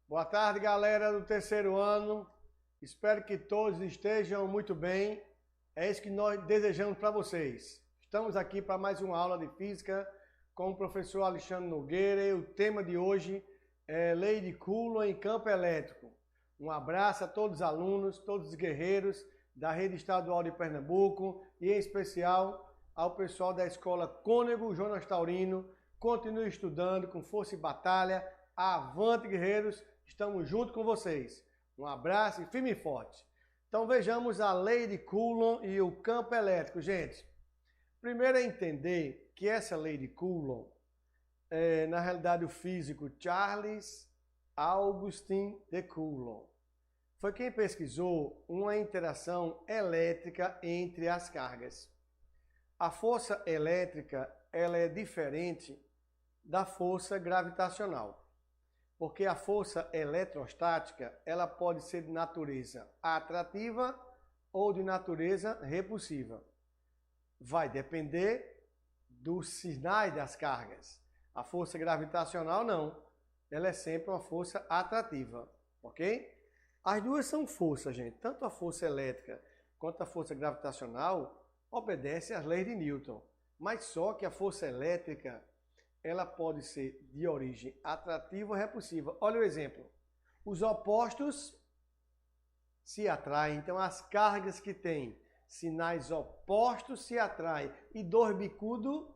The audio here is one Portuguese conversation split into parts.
Boa tarde, galera do terceiro ano. Espero que todos estejam muito bem. É isso que nós desejamos para vocês. Estamos aqui para mais uma aula de física com o professor Alexandre Nogueira. E o tema de hoje é Lei de Coulomb em campo elétrico. Um abraço a todos os alunos, todos os guerreiros da Rede Estadual de Pernambuco e em especial ao pessoal da Escola Cônego Jonas Taurino. Continue estudando com força e batalha. Avante, guerreiros! Estamos juntos com vocês. Um abraço e firme e forte. Então vejamos a lei de Coulomb e o campo elétrico. Gente, primeiro é entender que essa lei de Coulomb, na realidade o físico Charles Augustin de Coulomb, foi quem pesquisou uma interação elétrica entre as cargas. A força elétrica ela é diferente da força gravitacional. Porque a força eletrostática ela pode ser de natureza atrativa ou de natureza repulsiva. Vai depender dos sinais das cargas. A força gravitacional não. Ela é sempre uma força atrativa, ok? As duas são forças, gente. Tanto a força elétrica quanto a força gravitacional obedecem às leis de Newton. Mas só que a força elétrica ela pode ser de origem atrativa ou repulsiva. Olha o exemplo. Os opostos se atraem. Então, as cargas que têm sinais opostos se atraem. E dois bicudos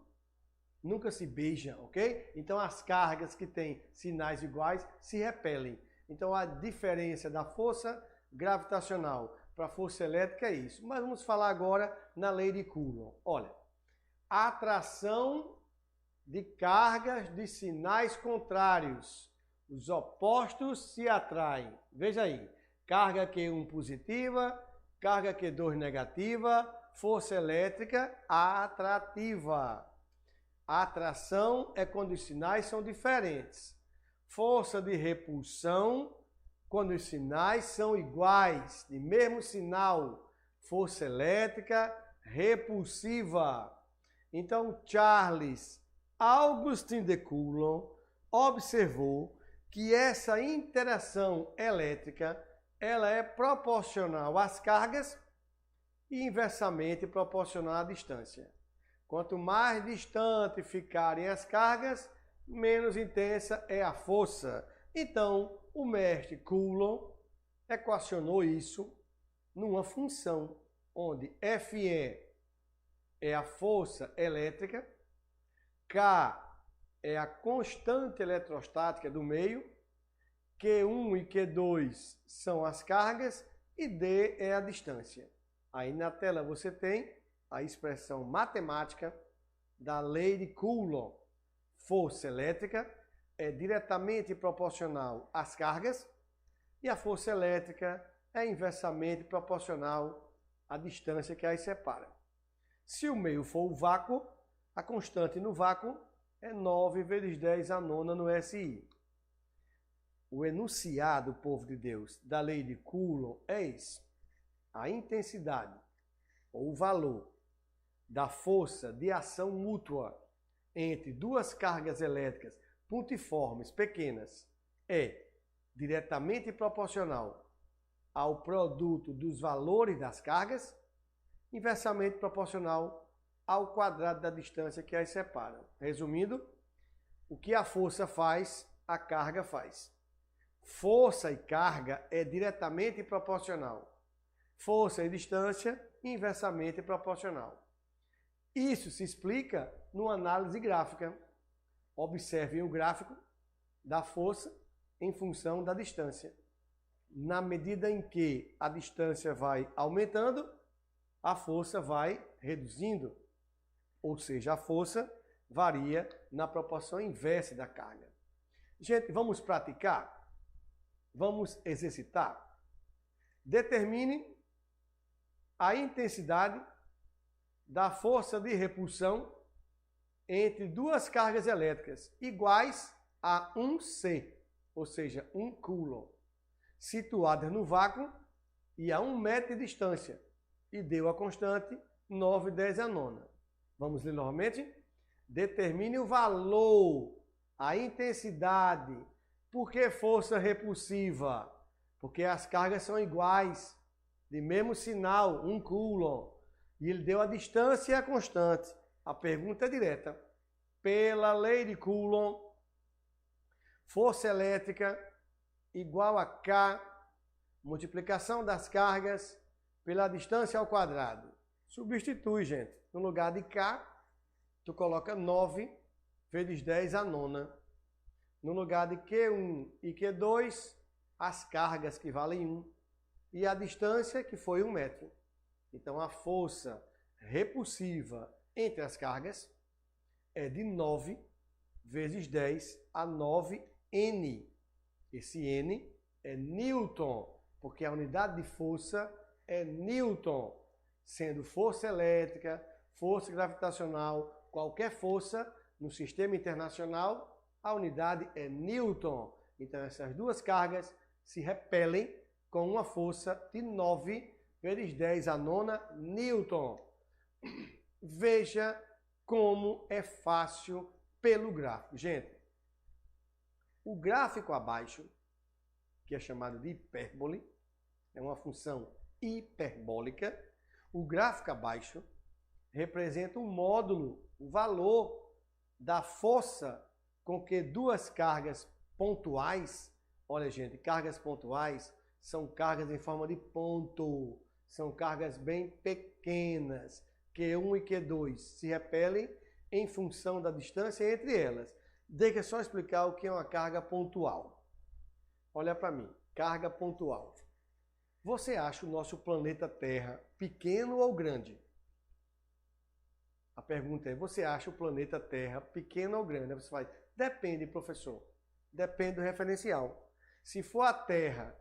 nunca se beijam, ok? Então, as cargas que têm sinais iguais se repelem. Então, a diferença da força gravitacional para a força elétrica é isso. Mas vamos falar agora na lei de Coulomb. Olha, a atração de cargas de sinais contrários. Os opostos se atraem. Veja aí, carga Q1 positiva, carga Q2 negativa, força elétrica atrativa. A atração é quando os sinais são diferentes. Força de repulsão, quando os sinais são iguais, de mesmo sinal. Força elétrica repulsiva. Então, Charles Augustin de Coulomb observou que essa interação elétrica ela é proporcional às cargas e inversamente proporcional à distância. Quanto mais distante ficarem as cargas, menos intensa é a força. Então, o mestre Coulomb equacionou isso numa função onde Fe é a força elétrica, K é a constante eletrostática do meio, Q1 e Q2 são as cargas e D é a distância. Aí na tela você tem a expressão matemática da lei de Coulomb. Força elétrica é diretamente proporcional às cargas e a força elétrica é inversamente proporcional à distância que as separa. Se o meio for o vácuo, a constante no vácuo é 9 vezes 10 a nona no SI. O enunciado, povo de Deus, da lei de Coulomb é esse. A intensidade, ou o valor, da força de ação mútua entre duas cargas elétricas pontiformes pequenas é diretamente proporcional ao produto dos valores das cargas, inversamente proporcional ao quadrado da distância que as separa. Resumindo, o que a força faz, a carga faz. Força e carga é diretamente proporcional. Força e distância, inversamente proporcional. Isso se explica numa análise gráfica. Observem o gráfico da força em função da distância. Na medida em que a distância vai aumentando, a força vai reduzindo. Ou seja, a força varia na proporção inversa da carga. Gente, vamos praticar? Vamos exercitar? Determine a intensidade da força de repulsão entre duas cargas elétricas iguais a 1 C, ou seja, 1 Coulomb. situadas no vácuo e a 1 metro de distância, e deu a constante 9/10 a nona. Vamos ler novamente? Determine o valor, a intensidade. Por que força repulsiva? Porque as cargas são iguais, de mesmo sinal, 1 coulomb. E ele deu a distância e a constante. A pergunta é direta. Pela lei de Coulomb, força elétrica igual a K, multiplicação das cargas pela distância ao quadrado. Substitui, gente. No lugar de K, tu coloca 9 vezes 10 a nona. No lugar de Q1 e Q2, as cargas que valem 1 e a distância que foi 1 metro. Então a força repulsiva entre as cargas é de 9 vezes 10 a 9N. Esse N é Newton, porque a unidade de força é Newton, sendo força elétrica, força gravitacional, qualquer força no sistema internacional, a unidade é Newton. Então essas duas cargas se repelem com uma força de 9 vezes 10 a nona Newton. Veja como é fácil pelo gráfico. Gente, o gráfico abaixo, que é chamado de hipérbole, é uma função hiperbólica. O gráfico abaixo representa um módulo, o valor da força com que duas cargas pontuais, olha gente, cargas pontuais são cargas em forma de ponto, são cargas bem pequenas, Q1 e Q2 se repelem em função da distância entre elas. Deixa eu só explicar o que é uma carga pontual. Olha para mim, carga pontual. Você acha o nosso planeta Terra pequeno ou grande? A pergunta é, você acha o planeta Terra pequeno ou grande? Você vai, depende, professor. Depende do referencial. Se for a Terra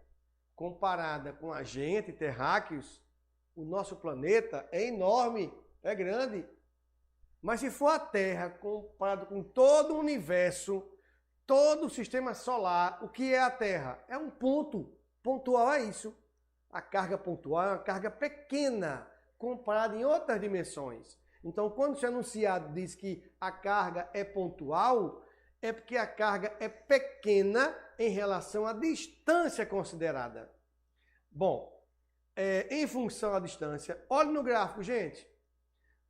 comparada com a gente, terráqueos, o nosso planeta é enorme, é grande. Mas se for a Terra comparado com todo o universo, todo o sistema solar, o que é a Terra? É um ponto. Pontual é isso. A carga pontual é uma carga pequena comparada em outras dimensões. Então, quando o anunciado diz que a carga é pontual, é porque a carga é pequena em relação à distância considerada. Bom, em função da distância, olhe no gráfico, gente.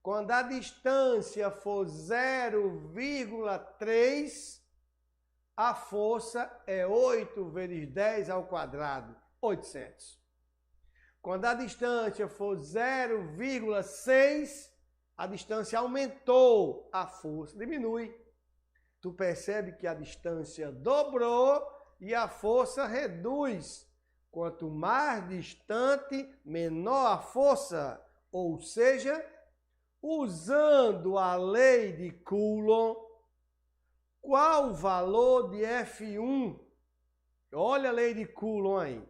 Quando a distância for 0,3, a força é 8 vezes 10 ao quadrado, 800. Quando a distância for 0,6, a distância aumentou, a força diminui. Tu percebe que a distância dobrou e a força reduz. Quanto mais distante, menor a força. Ou seja, usando a lei de Coulomb, qual o valor de F1? Olha a lei de Coulomb aí.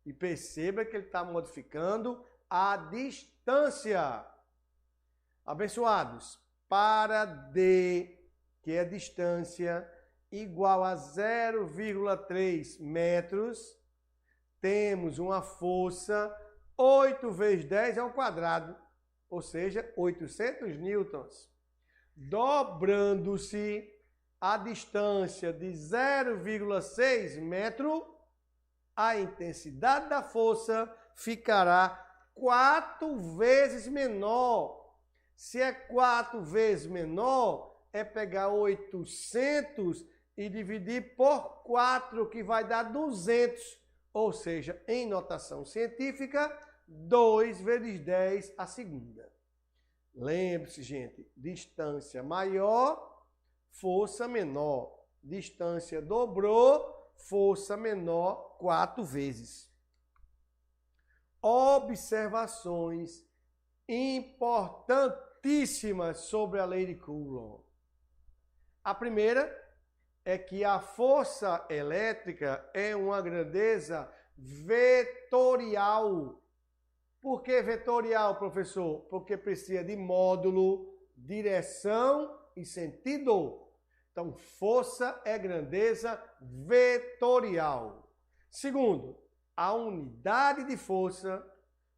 E perceba que ele está modificando a distância. Abençoados, para D, que é a distância, igual a 0,3 metros, temos uma força 8 vezes 10 ao quadrado, ou seja, 800 newtons. Dobrando-se a distância de 0,6 metro, a intensidade da força ficará 4 vezes menor. Se é 4 vezes menor, é pegar 800 e dividir por 4, que vai dar 200. Ou seja, em notação científica, 2 vezes 10 a segunda. Lembre-se, gente, distância maior, força menor. Distância dobrou, força menor 4 vezes. Observações importantíssimas sobre a lei de Coulomb. A primeira é que a força elétrica é uma grandeza vetorial. Por que vetorial, professor? Porque precisa de módulo, direção e sentido. Então, força é grandeza vetorial. Segundo, A unidade de força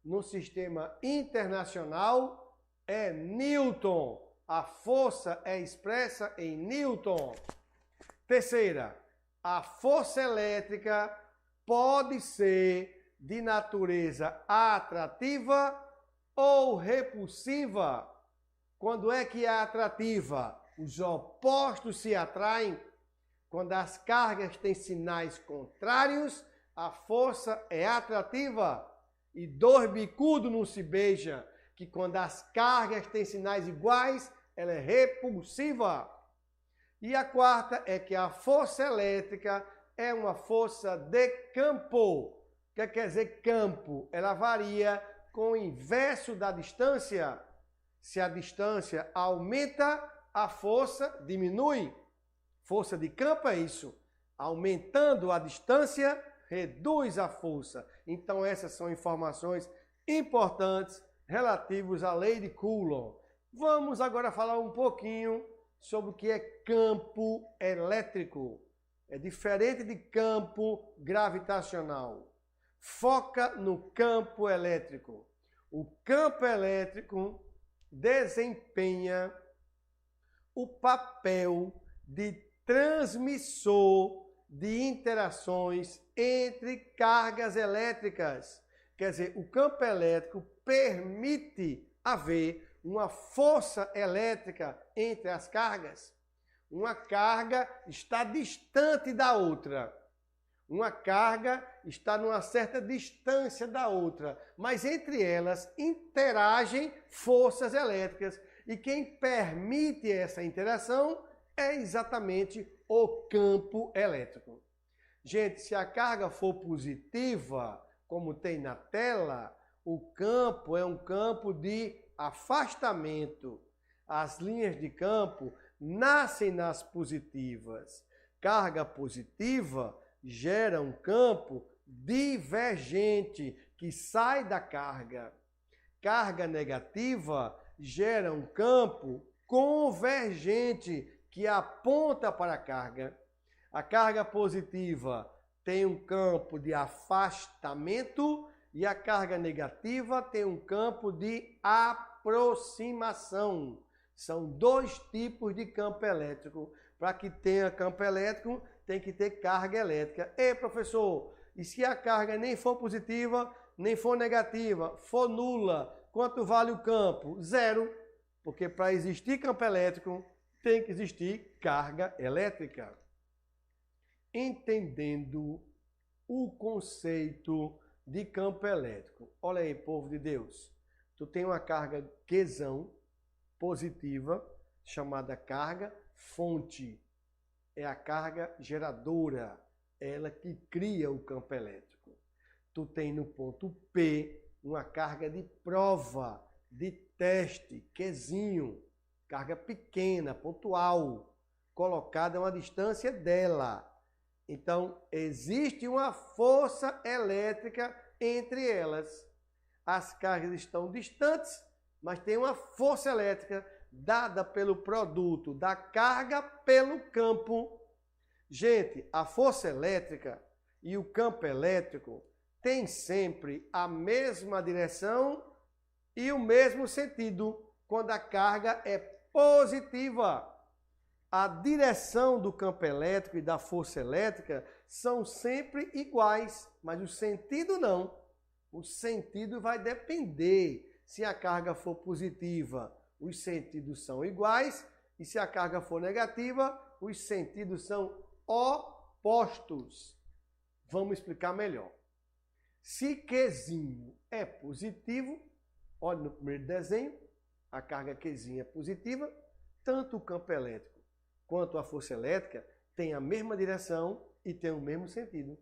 no sistema internacional é Newton. A força é expressa em Newton. Terceira, a força elétrica pode ser de natureza atrativa ou repulsiva. Quando é que é atrativa? Os opostos se atraem. Quando as cargas têm sinais contrários, a força é atrativa. E dois bicudos não se beijam, que quando as cargas têm sinais iguais, ela é repulsiva. E a quarta é que a força elétrica é uma força de campo. O que quer dizer campo? Ela varia com o inverso da distância. Se a distância aumenta, a força diminui. Força de campo é isso. Aumentando a distância, reduz a força. Então essas são informações importantes relativas à lei de Coulomb. Vamos agora falar um pouquinho sobre o que é campo elétrico. É diferente de campo gravitacional. Foca no campo elétrico. O campo elétrico desempenha o papel de transmissor de interações entre cargas elétricas. Quer dizer, o campo elétrico permite haver uma força elétrica entre as cargas. Uma carga está distante da outra. Uma carga está numa certa distância da outra, mas entre elas interagem forças elétricas. E quem permite essa interação é exatamente o campo elétrico. Gente, se a carga for positiva, como tem na tela, o campo é um campo de afastamento. As linhas de campo nascem nas positivas. Carga positiva gera um campo divergente que sai da carga. Carga negativa gera um campo convergente que aponta para a carga. A carga positiva tem um campo de afastamento e a carga negativa tem um campo de aproximação. São dois tipos de campo elétrico. Para que tenha campo elétrico, tem que ter carga elétrica. Ei, professor, e se a carga nem for positiva, nem for negativa, for nula, quanto vale o campo? Zero. Porque para existir campo elétrico, tem que existir carga elétrica. Entendendo o conceito de campo elétrico. Olha aí, povo de Deus. Tu tem uma carga Qzão positiva, chamada carga fonte. É a carga geradora, ela que cria o campo elétrico. Tu tem no ponto P uma carga de prova, de teste, Qzinho, carga pequena, pontual, colocada a uma distância dela. Então, existe uma força elétrica entre elas. As cargas estão distantes, mas tem uma força elétrica dada pelo produto da carga pelo campo. Gente, a força elétrica e o campo elétrico têm sempre a mesma direção e o mesmo sentido quando a carga é positiva. A direção do campo elétrico e da força elétrica são sempre iguais, mas o sentido não. O sentido vai depender. Se a carga for positiva, os sentidos são iguais, e se a carga for negativa, os sentidos são opostos. Vamos explicar melhor. Se Qzinho é positivo, olha no primeiro desenho, a carga Qzinho é positiva, tanto o campo elétrico quanto a força elétrica têm a mesma direção e têm o mesmo sentido.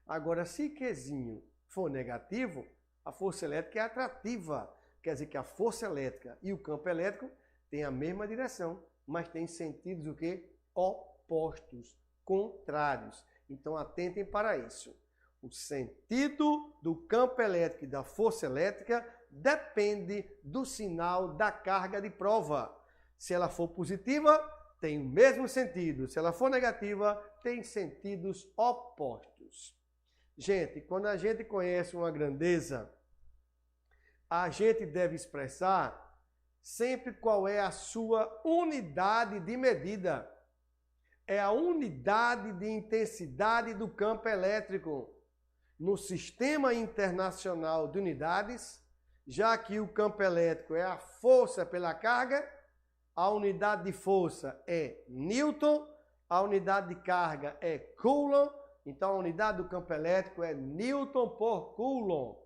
Agora, se Qzinho for negativo, a força elétrica é atrativa. Quer dizer que a força elétrica e o campo elétrico têm a mesma direção, mas têm sentidos o quê? Opostos, contrários. Então atentem para isso. O sentido do campo elétrico e da força elétrica depende do sinal da carga de prova. Se ela for positiva, tem o mesmo sentido. Se ela for negativa, tem sentidos opostos. Gente, quando a gente conhece uma grandeza, a gente deve expressar sempre qual é a sua unidade de medida. É a unidade de intensidade do campo elétrico. No Sistema Internacional de Unidades, já que o campo elétrico é a força pela carga, a unidade de força é Newton, a unidade de carga é Coulomb, então a unidade do campo elétrico é Newton por Coulomb.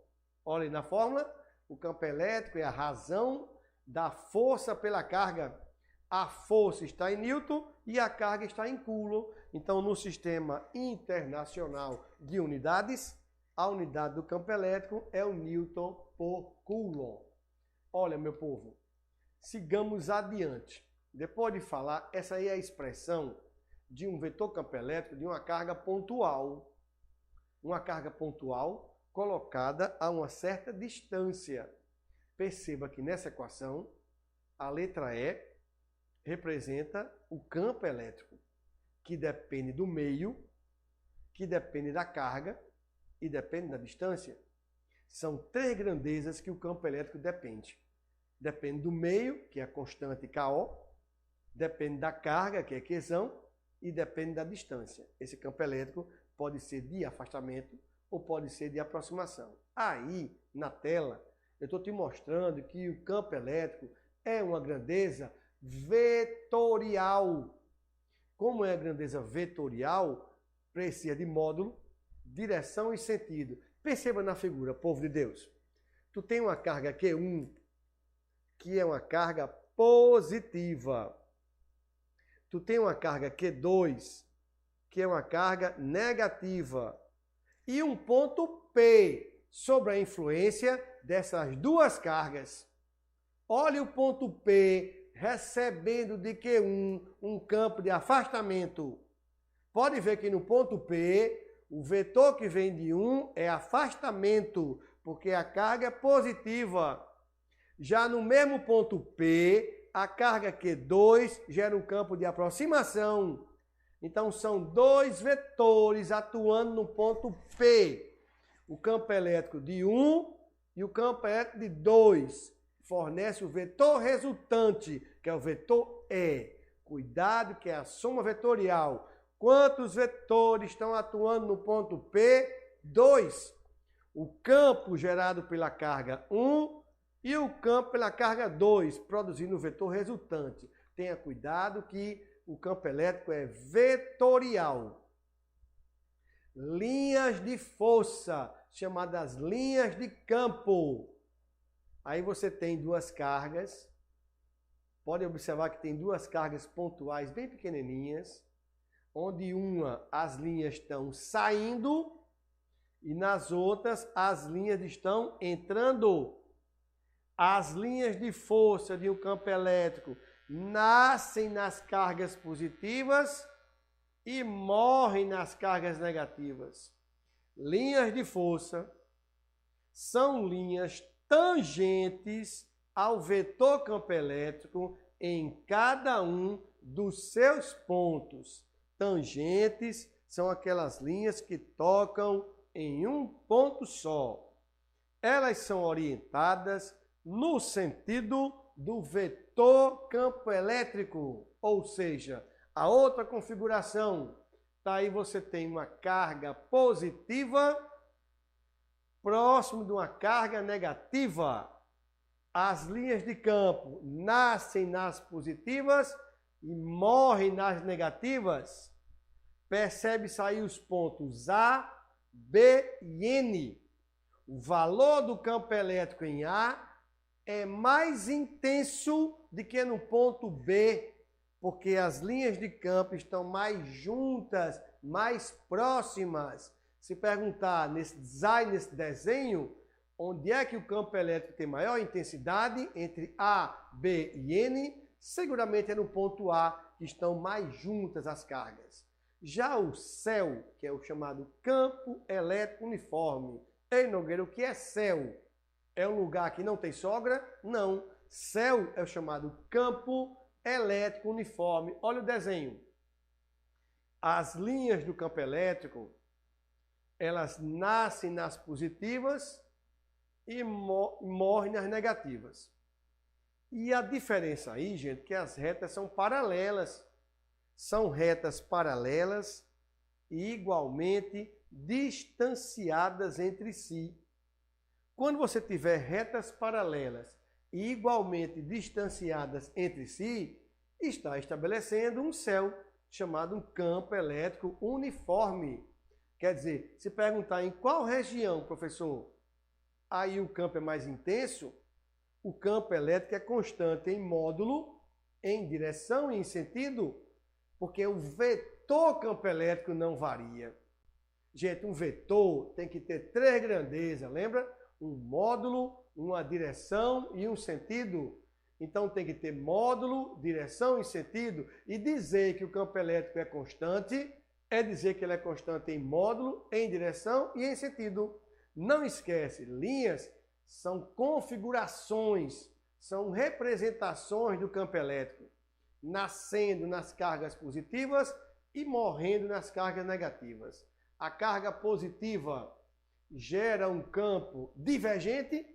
Olha aí na fórmula, o campo elétrico é a razão da força pela carga. A força está em Newton e a carga está em Coulomb. Então, no Sistema Internacional de Unidades, a unidade do campo elétrico é o Newton por Coulomb. Olha, meu povo, sigamos adiante. Depois de falar, essa aí é a expressão de um vetor campo elétrico de uma carga pontual. Uma carga pontual colocada a uma certa distância. Perceba que nessa equação, a letra E representa o campo elétrico, que depende do meio, que depende da carga e depende da distância. São três grandezas que o campo elétrico depende. Depende do meio, que é a constante KO, depende da carga, que é Qzão, e depende da distância. Esse campo elétrico pode ser de afastamento ou pode ser de aproximação. Aí, na tela, eu estou te mostrando que o campo elétrico é uma grandeza vetorial. Como é a grandeza vetorial, precisa de módulo, direção e sentido. Perceba na figura, povo de Deus. Tu tem uma carga Q1, que é uma carga positiva. Tu tem uma carga Q2, que é uma carga negativa. E um ponto P sobre a influência dessas duas cargas. Olha o ponto P recebendo de Q1 um campo de afastamento. Pode ver que no ponto P, o vetor que vem de 1 é afastamento, porque a carga é positiva. Já no mesmo ponto P, a carga Q2 gera um campo de aproximação. Então, são dois vetores atuando no ponto P. O campo elétrico de 1 e o campo elétrico de 2. Fornece o vetor resultante, que é o vetor E. Cuidado, que é a soma vetorial. Quantos vetores estão atuando no ponto P? 2. O campo gerado pela carga 1 e o campo pela carga 2, produzindo o vetor resultante. Tenha cuidado que o campo elétrico é vetorial. Linhas de força, chamadas linhas de campo. Aí você tem duas cargas. Pode observar que tem duas cargas pontuais bem pequenininhas, onde uma as linhas estão saindo e nas outras as linhas estão entrando. As linhas de força de um campo elétrico nascem nas cargas positivas e morrem nas cargas negativas. Linhas de força são linhas tangentes ao vetor campo elétrico em cada um dos seus pontos. Tangentes são aquelas linhas que tocam em um ponto só. Elas são orientadas no sentido do vetor campo elétrico, ou seja, a outra configuração. Tá aí você tem uma carga positiva próximo de uma carga negativa. As linhas de campo nascem nas positivas e morrem nas negativas. Percebe-se aí os pontos A, B e N. O valor do campo elétrico em A é mais intenso do que no ponto B, porque as linhas de campo estão mais juntas, mais próximas. Se perguntar nesse design, nesse desenho, onde é que o campo elétrico tem maior intensidade entre A, B e N, seguramente é no ponto A, que estão mais juntas as cargas. Já o céu, que é o chamado campo elétrico uniforme. Ei, Nogueira, o que é céu? É um lugar que não tem sogra? Não. Céu é o chamado campo elétrico uniforme. Olha o desenho. As linhas do campo elétrico, Elas nascem nas positivas e morrem nas negativas. E a diferença aí, gente, é que as retas são paralelas. São retas paralelas e igualmente distanciadas entre si. Quando você tiver retas paralelas e igualmente distanciadas entre si, está estabelecendo um céu, chamado um campo elétrico uniforme. Quer dizer, se perguntar em qual região, professor, aí o campo é mais intenso, o campo elétrico é constante em módulo, em direção e em sentido, porque o vetor campo elétrico não varia. Gente, um vetor tem que ter 3 grandezas, lembra? Um módulo, uma direção e um sentido. Então tem que ter módulo, direção e sentido. E dizer que o campo elétrico é constante é dizer que ele é constante em módulo, em direção e em sentido. Não esquece, linhas são configurações, são representações do campo elétrico, nascendo nas cargas positivas e morrendo nas cargas negativas. A carga positiva gera um campo divergente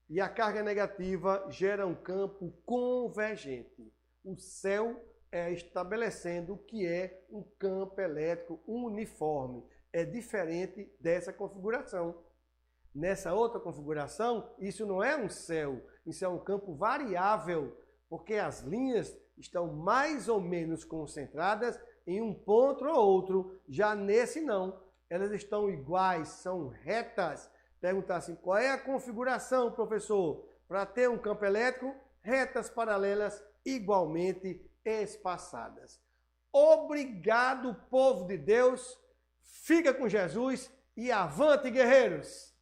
e a carga negativa gera um campo convergente. O céu é estabelecendo o que é um campo elétrico uniforme. É diferente dessa configuração. Nessa outra configuração, isso não é um céu, isso é um campo variável, porque as linhas estão mais ou menos concentradas em um ponto ou outro. Já nesse não, elas estão iguais, são retas. Perguntar assim, qual é a configuração, professor? Para ter um campo elétrico, retas paralelas igualmente espaçadas. Obrigado, povo de Deus. Fica com Jesus e avante, guerreiros!